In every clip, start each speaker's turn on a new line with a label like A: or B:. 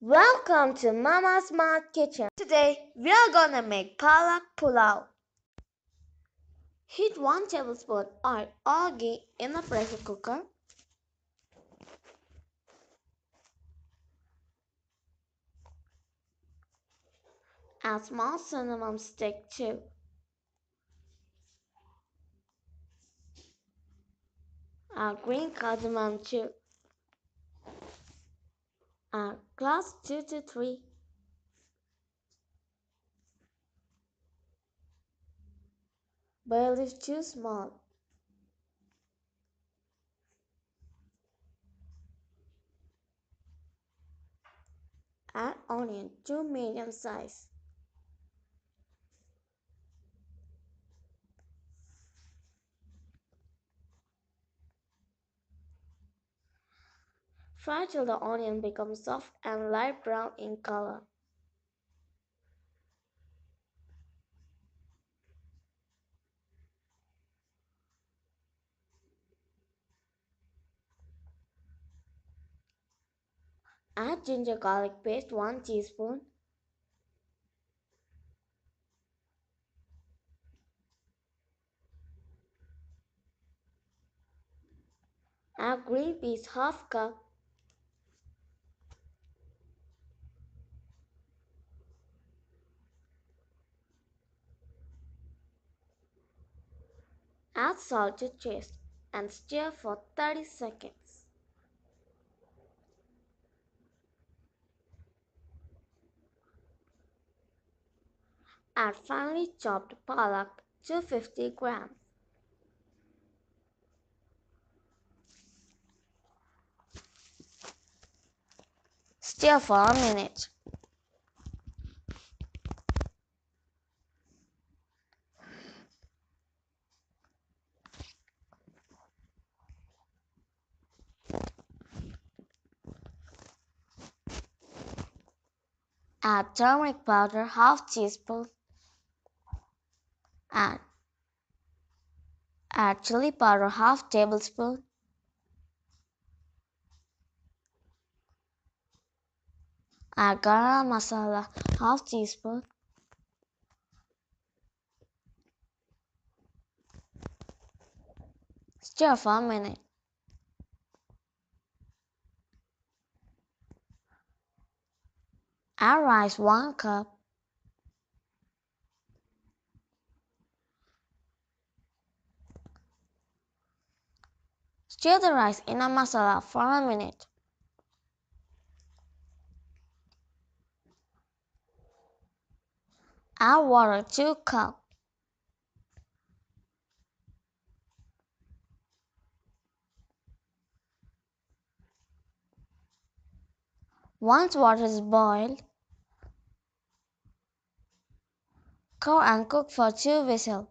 A: Welcome to Mama's Smart Kitchen. Today we are gonna make Palak Pulao. Heat 1 tablespoon oil or ghee in a pressure cooker. Add small cinnamon stick too. Add green cardamom too. Add cloves 2 to 3. Bay leaf 2 small. Add onion 2 medium size. Fry till the onion becomes soft and light brown in color. Add ginger garlic paste 1 teaspoon. Add green peas half cup. Add salt to taste and stir for 30 seconds. Add finely chopped palak 250 grams. Stir for a minute. Add turmeric powder half teaspoon. Add chilli powder half tablespoon. Add garam masala half teaspoon. Stir for a minute. Add rice 1 cup. Stir the rice in a masala for a minute. Add water 2 cups. Once water is boiled, cover and cook for 2 whistles.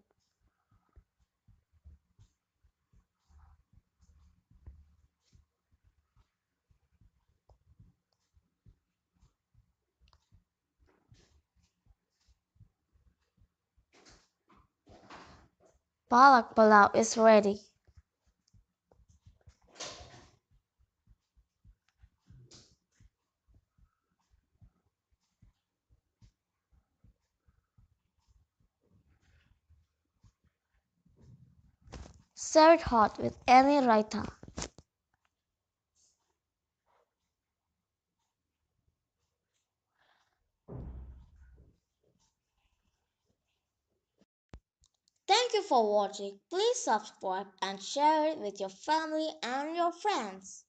A: Palak Pulao is ready. Serve it hot with any raita. Thank you for watching. Please subscribe and share it with your family and your friends.